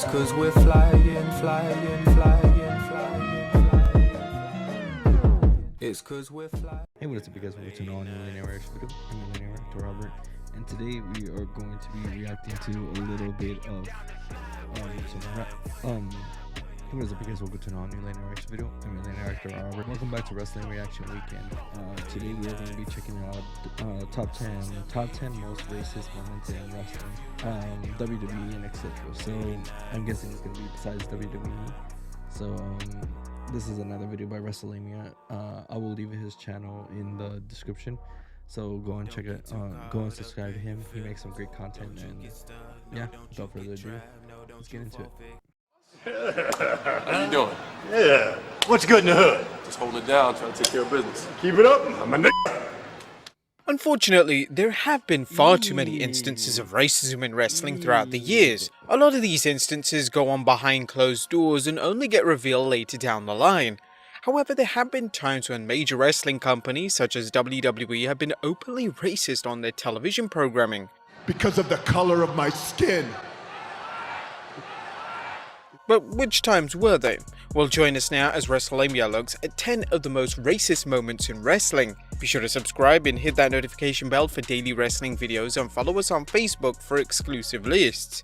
Cause we're flying, flying, flying, flying, flying. It's cause we're flying. Hey, what is up, you guys? Welcome to an all-new Linear Reaction video. I'm the Reactor, Robert, and today we are going to be reacting to a little bit of what is up, you guys? Welcome to an all-new Linear Reaction video. I'm the Reactor, Robert. Welcome back to Wrestling Reaction Weekend. Today we are going to be checking out top 10 most racist moments in wrestling, WWE and etc. So I'm guessing it's going to be besides WWE. So this is another video by Wrestlelamia. I will leave his channel in the description, so go and check it. Go and subscribe to him. He makes some great content, and yeah, without further ado, let's get into it. How you doing? Yeah. What's good in the hood? Just holding it down, trying to take care of business. Keep it up. I'm a nigga. Unfortunately, there have been far too many instances of racism in wrestling throughout the years. A lot of these instances go on behind closed doors and only get revealed later down the line. However, there have been times when major wrestling companies such as WWE have been openly racist on their television programming. Because of the color of my skin. But which times were they? Well, join us now as Wrestlelamia looks at 10 of the most racist moments in wrestling. Be sure to subscribe and hit that notification bell for daily wrestling videos, and follow us on Facebook for exclusive lists.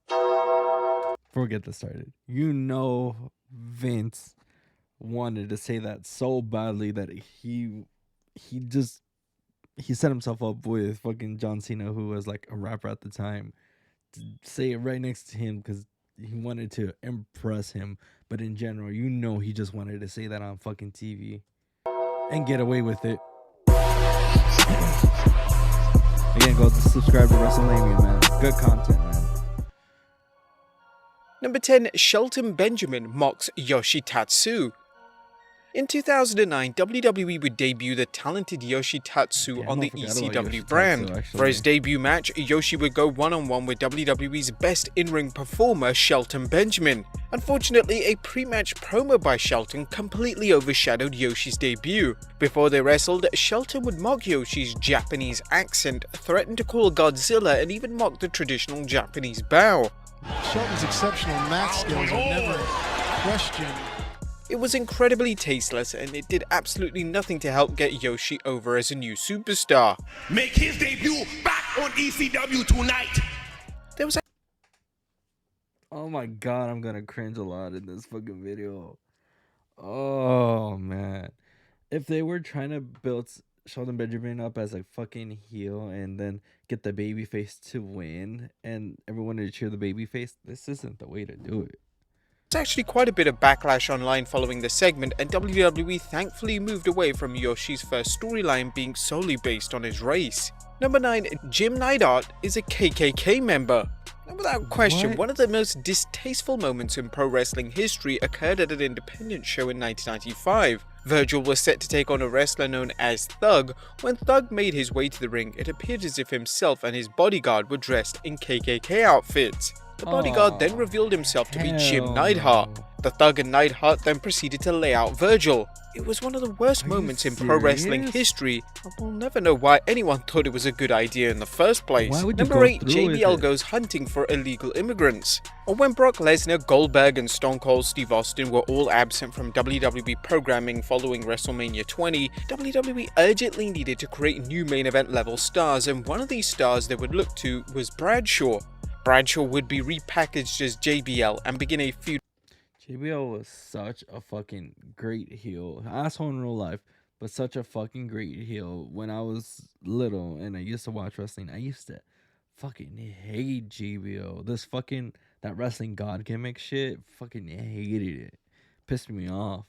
Before we get this started, you know Vince wanted to say that so badly that he set himself up with fucking John Cena, who was like a rapper at the time, to say it right next to him because he wanted to impress him. But in general, you know, he just wanted to say that on fucking TV and get away with it. Again, go subscribe to Wrestlelamia, man. Good content, man. Number 10. Shelton Benjamin mocks Yoshitatsu. In 2009, WWE would debut the talented Yoshitatsu on the ECW brand. For his debut match, Yoshi would go one-on-one with WWE's best in-ring performer, Shelton Benjamin. Unfortunately, a pre-match promo by Shelton completely overshadowed Yoshi's debut. Before they wrestled, Shelton would mock Yoshi's Japanese accent, threaten to call Godzilla, and even mock the traditional Japanese bow. Shelton's exceptional mat skills are never questioned. It was incredibly tasteless, and it did absolutely nothing to help get Yoshi over as a new superstar. Make his debut back on ECW tonight. There was Oh my god, I'm gonna cringe a lot in this fucking video. Oh man. If they were trying to build Shelton Benjamin up as a fucking heel and then get the babyface to win and everyone to cheer the babyface, this isn't the way to do it. There's actually quite a bit of backlash online following the segment, and WWE thankfully moved away from Yoshi's first storyline being solely based on his race. Number 9. Jim Neidhart is a KKK member. And without question, one of the most distasteful moments in pro wrestling history occurred at an independent show in 1995. Virgil was set to take on a wrestler known as Thug. When Thug made his way to the ring, it appeared as if himself and his bodyguard were dressed in KKK outfits. The bodyguard then revealed himself to be Jim Neidhart. The Thug and Neidhart then proceeded to lay out Virgil. It was one of the worst moments in pro wrestling history, and we'll never know why anyone thought it was a good idea in the first place. Number 8. JBL goes hunting for illegal immigrants. Or when Brock Lesnar, Goldberg, and Stone Cold Steve Austin were all absent from WWE programming following WrestleMania 20, WWE urgently needed to create new main event level stars, and one of these stars they would look to was Bradshaw. Bradshaw would be repackaged as JBL and begin a feud. JBL was such a fucking great heel. Asshole in real life, but such a fucking great heel. When I was little and I used to watch wrestling, I used to fucking hate JBL. That wrestling god gimmick shit, fucking hated it. Pissed me off.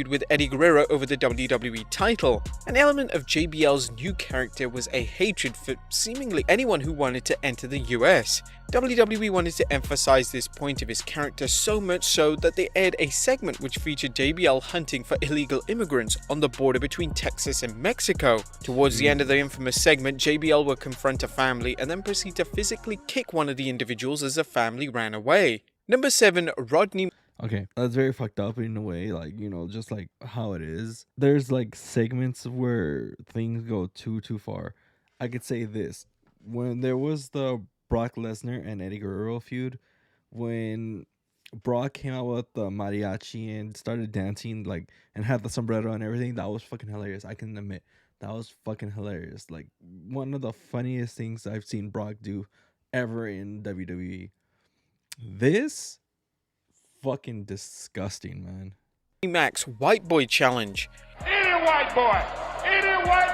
With Eddie Guerrero over the WWE title. An element of JBL's new character was a hatred for seemingly anyone who wanted to enter the US. WWE wanted to emphasize this point of his character so much so that they aired a segment which featured JBL hunting for illegal immigrants on the border between Texas and Mexico. Towards the end of the infamous segment, JBL would confront a family and then proceed to physically kick one of the individuals as the family ran away. Number 7. Rodney. Okay, that's very fucked up in a way, like, you know, just like how it is. There's like segments where things go too far. I could say this. When there was the Brock Lesnar and Eddie Guerrero feud, when Brock came out with the mariachi and started dancing, like, and had the sombrero and everything, that was fucking hilarious. I can admit that was fucking hilarious. Like, one of the funniest things I've seen Brock do ever in WWE. This fucking disgusting, man. Mac's White Boy Challenge. Any white boy, anywhere.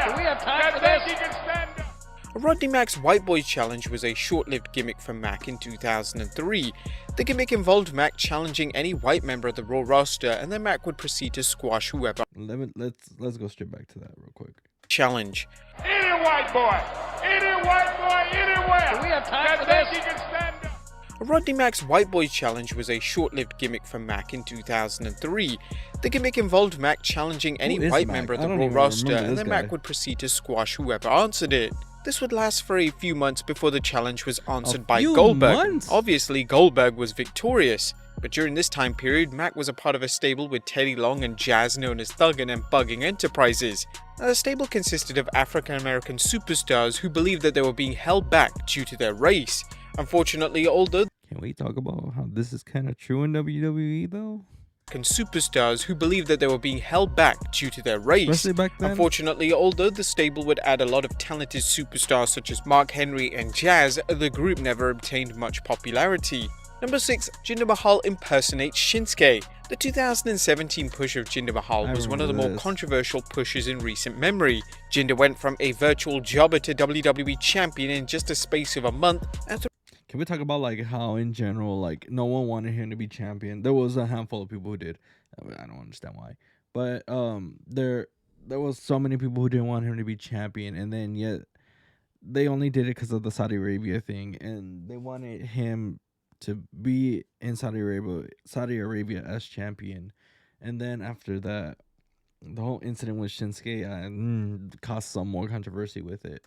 Do we have time for this? He can stand up. Rodney Mac's White Boy Challenge was a short-lived gimmick from Mac in 2003. The gimmick involved Mac challenging any white member of the Raw roster, and then Mac would proceed to squash whoever. Let's go straight back to that real quick. Challenge. Any white boy, anywhere. Do we have time for this? He can stand up. Rodney Mac's White Boy Challenge was a short-lived gimmick from Mac in 2003. The gimmick involved Mac challenging any white member of the Raw roster, and then Mac would proceed to squash whoever answered it. This would last for a few months before the challenge was answered by Goldberg. Obviously, Goldberg was victorious. But during this time period, Mac was a part of a stable with Teddy Long and Jazz known as Thuggin' and Bugging Enterprises. Now, the stable consisted of African-American superstars who believed that they were being held back due to their race. Unfortunately, although can we talk about how this is kind of true in WWE though? Superstars who believed that they were being held back due to their race. Especially back then. Unfortunately, although the stable would add a lot of talented superstars such as Mark Henry and Jazz, the group never obtained much popularity. Number 6, Jinder Mahal impersonates Shinsuke. The 2017 push of Jinder Mahal was one of the more controversial pushes in recent memory. Jinder went from a virtual jobber to WWE champion in just a space of a month. Can we talk about like how in general, like, no one wanted him to be champion? There was a handful of people who did. I don't understand why, but there was so many people who didn't want him to be champion, and then yet they only did it because of the Saudi Arabia thing, and they wanted him to be in Saudi Arabia as champion, and then after that, the whole incident with Shinsuke caused some more controversy with it.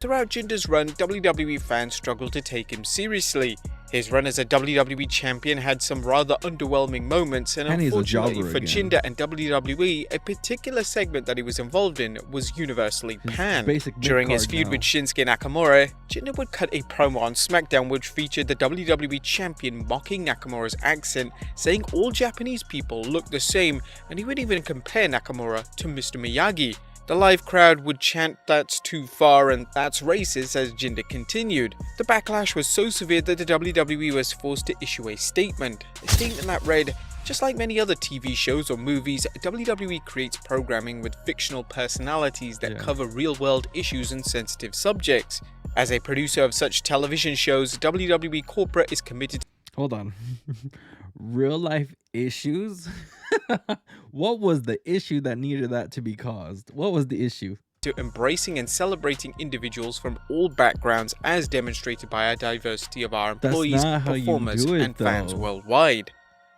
Throughout Jinder's run, WWE fans struggled to take him seriously. His run as a WWE champion had some rather underwhelming moments, and unfortunately for Jinder and WWE, a particular segment that he was involved in was universally panned. During his feud with Shinsuke Nakamura, Jinder would cut a promo on SmackDown which featured the WWE champion mocking Nakamura's accent, saying all Japanese people look the same, and he would even compare Nakamura to Mr. Miyagi. The live crowd would chant "That's too far" and "That's racist" as Jinder continued. The backlash was so severe that the WWE was forced to issue a statement that read, "Just like many other TV shows or movies, WWE creates programming with fictional personalities that cover real-world issues and sensitive subjects. As a producer of such television shows, WWE corporate is committed to..." Hold on. Real life issues? What was the issue that needed that to be caused? What was the issue? To embracing and celebrating individuals from all backgrounds as demonstrated by our diversity of our employees, performers, and fans worldwide.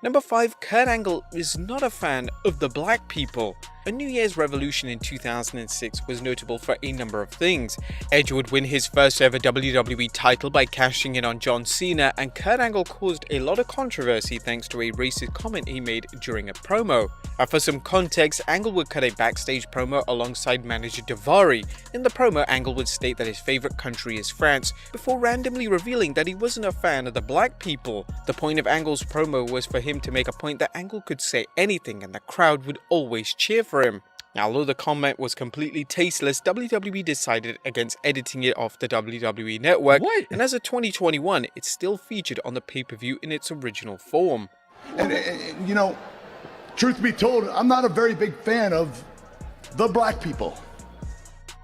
Number 5, Kurt Angle is not a fan of the black people. A New Year's Revolution in 2006 was notable for a number of things. Edge would win his first ever WWE title by cashing in on John Cena, and Kurt Angle caused a lot of controversy thanks to a racist comment he made during a promo. For some context, Angle would cut a backstage promo alongside manager Daivari. In the promo, Angle would state that his favorite country is France, before randomly revealing that he wasn't a fan of the black people. The point of Angle's promo was for him to make a point that Angle could say anything and the crowd would always cheer for him. Now, although the comment was completely tasteless, WWE decided against editing it off the WWE network, and as of 2021, it's still featured on the pay-per-view in its original form. And you know, truth be told, I'm not a very big fan of the black people.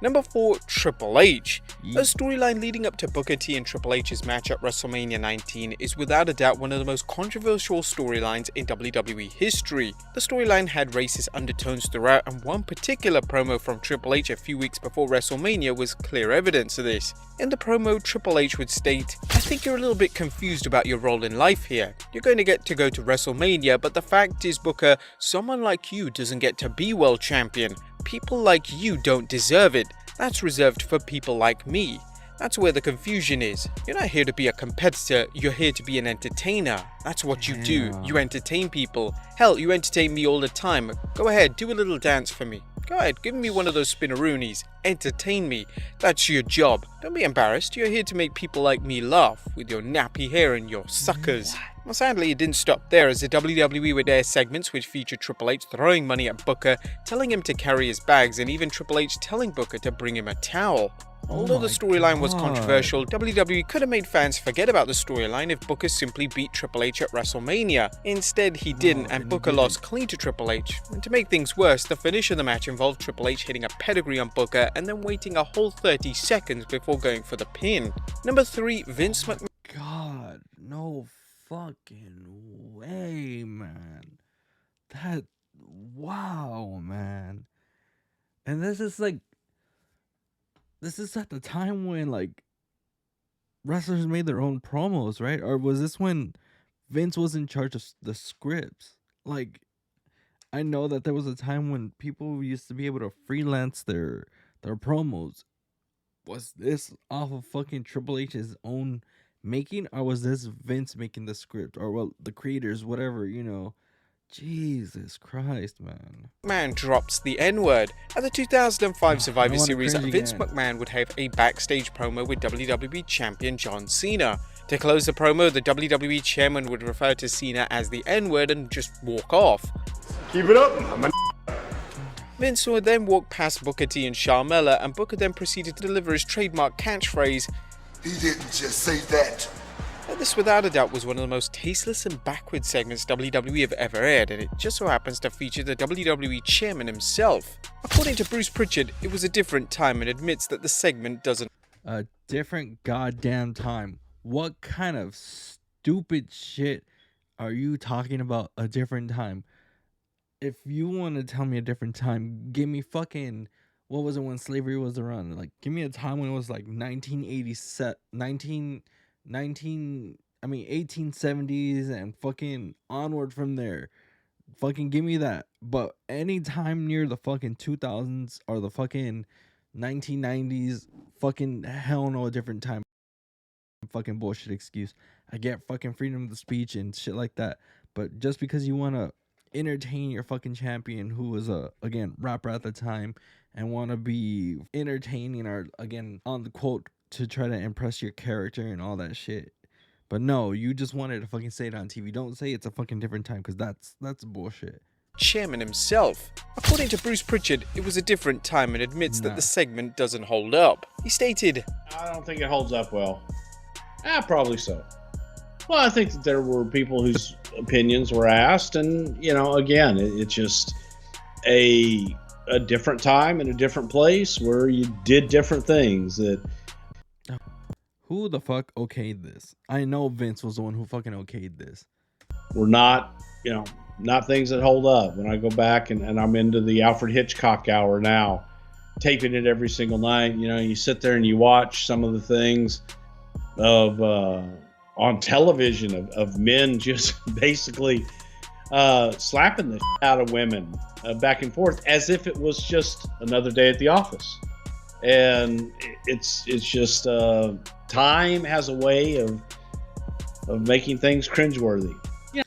Number 4, Triple H. A storyline leading up to Booker T and Triple H's match at WrestleMania 19 is without a doubt one of the most controversial storylines in WWE history. The storyline had racist undertones throughout, and one particular promo from Triple H a few weeks before WrestleMania was clear evidence of this. In the promo, Triple H would state, "I think you're a little bit confused about your role in life here. You're going to get to go to WrestleMania, but the fact is, Booker, someone like you doesn't get to be world champion. People like you don't deserve it. That's reserved for people like me. That's where the confusion is. You're not here to be a competitor, you're here to be an entertainer. That's what you do. You entertain people. Hell, you entertain me all the time. Go ahead, do a little dance for me. Go ahead, give me one of those spinneroonies. Entertain me. That's your job. Don't be embarrassed. You're here to make people like me laugh with your nappy hair and your suckers. Well, sadly, it didn't stop there, as the WWE would air segments which featured Triple H throwing money at Booker, telling him to carry his bags, and even Triple H telling Booker to bring him a towel. Although the storyline was controversial, WWE could have made fans forget about the storyline if Booker simply beat Triple H at WrestleMania. Instead, he didn't, and Booker lost clean to Triple H. And to make things worse, the finish of the match involved Triple H hitting a pedigree on Booker and then waiting a whole 30 seconds before going for the pin. Number 3, Vince McMahon. God, no fucking way, man. Wow, man. And this is at the time when, like, wrestlers made their own promos, right? Or was this when Vince was in charge of the scripts? Like, I know that there was a time when people used to be able to freelance their promos. Was this off of fucking Triple H's own making, or was this Vince making the script, or well, the creators, whatever, you know? Jesus Christ, man. McMahon drops the N-word. At the 2005 Survivor Series, Vince McMahon would have a backstage promo with WWE Champion John Cena. To close the promo, the WWE Chairman would refer to Cena as the N-word and just walk off. Keep it up. Vince would then walk past Booker T and Sharmella, and Booker then proceeded to deliver his trademark catchphrase, "He didn't just say that." This without a doubt was one of the most tasteless and backward segments WWE have ever aired, and it just so happens to feature the WWE Chairman himself. According to Bruce Pritchard, it was a different time, and admits that the segment doesn't. A different goddamn time. What kind of stupid shit are you talking about? A different time. If you want to tell me a different time, give me fucking, what was it when slavery was around? Like, give me a time when it was like 1870s and fucking onward from there. Fucking give me that. But any time near the fucking 2000s or the fucking 1990s, fucking hell no, a different time. Fucking bullshit excuse. I get fucking freedom of speech and shit like that. But just because you want to entertain your fucking champion, who was a, again, rapper at the time, and want to be entertaining, or again, on the quote, to try to impress your character and all that shit. But no, you just wanted to fucking say it on TV. Don't say it's a fucking different time, because that's bullshit. Chairman himself. According to Bruce Pritchard, it was a different time, and admits that the segment doesn't hold up. He stated, "I don't think it holds up well." Probably so. Well, I think that there were people whose opinions were asked, and, you know, again, it's just a different time and a different place where you did different things. That who the fuck okayed this? I know Vince was the one who fucking okayed this. Were not, you know, not things that hold up. When I go back and I'm into the Alfred Hitchcock hour now, taping it every single night, you know, you sit there and you watch some of the things of on television of men just basically slapping the shit out of women back and forth as if it was just another day at the office. And it's just time has a way of making things cringeworthy. Yeah,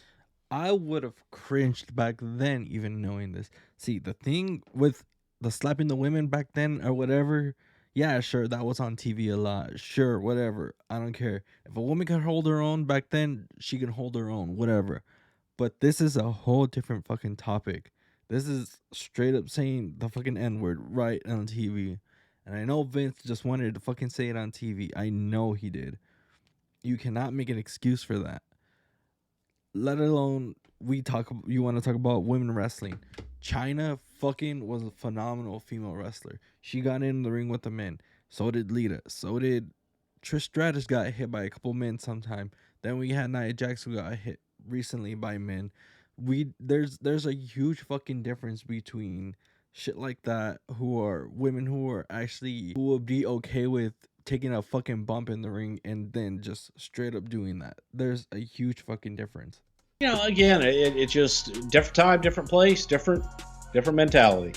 I would have cringed back then, even knowing this. See, the thing with the slapping the women back then or whatever, yeah, sure, that was on TV a lot. Sure, whatever. I don't care. If a woman can hold her own back then, she can hold her own, whatever. But this is a whole different fucking topic. This is straight up saying the fucking N-word right on TV. And I know Vince just wanted to fucking say it on TV. I know he did. You cannot make an excuse for that. Let alone you want to talk about women wrestling. Chyna fucking was a phenomenal female wrestler. She got in the ring with the men. So did Lita. So did Trish Stratus, got hit by a couple men sometime. Then we had Nia Jax, who got hit recently by men. There's a huge fucking difference between shit like that, who are women who would be okay with taking a fucking bump in the ring and then just straight up doing that. There's a huge fucking difference. You know, again, it's just different time, different place, different mentality.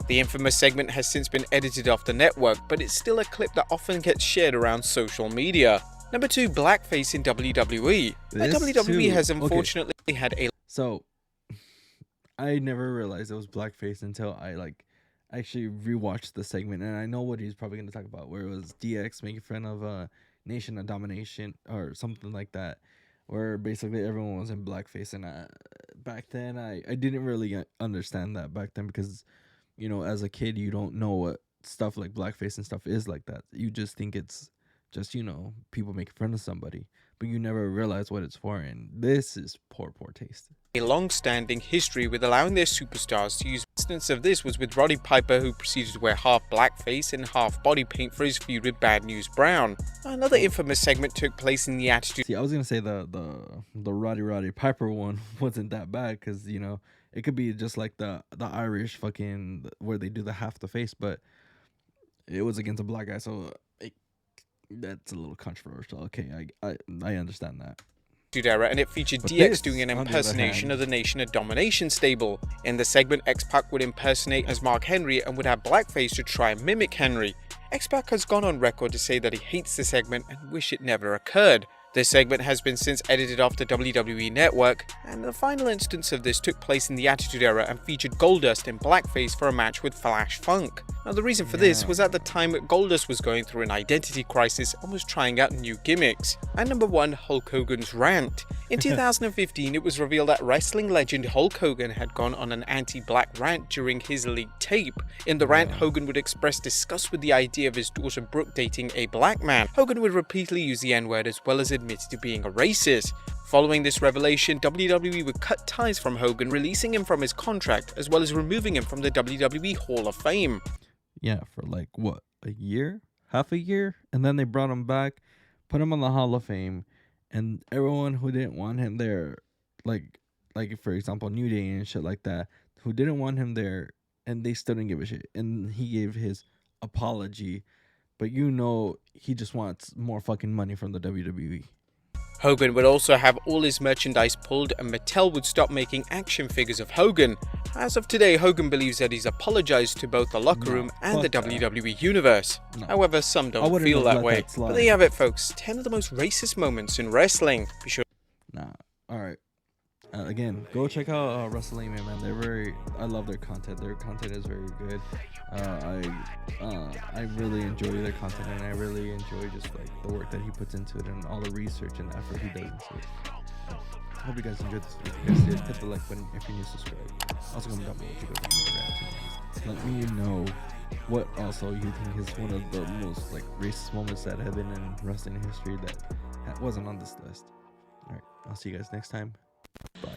The infamous segment has since been edited off the network, but it's still a clip that often gets shared around social media. Number 2, blackface in WWE. WWE has unfortunately had a... So, I never realized it was blackface until I actually rewatched the segment, and I know what he's probably going to talk about, where it was DX making fun of Nation of Domination or something like that, where basically everyone was in blackface. And back then, I didn't really understand that back then because, you know, as a kid, you don't know what stuff like blackface and stuff is like that. You just think it's just, you know, people making fun of somebody, but you never realize what it's for. And this is poor taste. A long-standing history with allowing their superstars to use. An instance of this was with Roddy Piper, who proceeded to wear half blackface and half body paint for his feud with Bad News Brown. Another infamous segment took place in the Attitude. See, I was gonna say the Roddy Piper one wasn't that bad because, you know, it could be just like the Irish fucking where they do the half the face, but it was against a black guy, so that's a little controversial. Okay, I understand that. Era, and it featured DX doing an impersonation of the Nation of Domination stable. In the segment, X-Pac would impersonate as Mark Henry and would have blackface to try and mimic Henry. X-Pac has gone on record to say that he hates the segment and wish it never occurred. This segment has been since edited off the WWE Network, and the final instance of this took place in the Attitude Era and featured Goldust in blackface for a match with Flash Funk. Now, the reason for this was at the time Goldust was going through an identity crisis and was trying out new gimmicks. And number 1, Hulk Hogan's rant. In 2015, it was revealed that wrestling legend Hulk Hogan had gone on an anti-black rant during his leaked tape. In the rant, Hogan would express disgust with the idea of his daughter Brooke dating a black man. Hogan would repeatedly use the N-word as well as admitted to being a racist. Following this revelation, WWE would cut ties from Hogan, releasing him from his contract as well as removing him from the WWE Hall of Fame. Yeah, for like what, a year? Half a year? And then they brought him back, put him on the Hall of Fame, and everyone who didn't want him there, like for example New Day and shit like that, who didn't want him there, and they still didn't give a shit. And he gave his apology, but you know he just wants more fucking money from the WWE. Hogan would also have all his merchandise pulled, and Mattel would stop making action figures of Hogan. As of today, Hogan believes that he's apologized to both the locker room and the WWE Universe. However, some don't feel that way. But there you have it, folks. 10 of the most racist moments in wrestling. Be sure. Alright. Again, go check out Wrestlelamia, man. I love their content. Their content is very good. I really enjoy their content, and I really enjoy just like the work that he puts into it and all the research and effort he does into it. I hope you guys enjoyed this video. If you guys did, hit the like button if you're new, subscribe. Also comment down below what you guys think. Let me know what also you think is one of the most like racist moments that have been in wrestling history that wasn't on this list. Alright, I'll see you guys next time. Bye.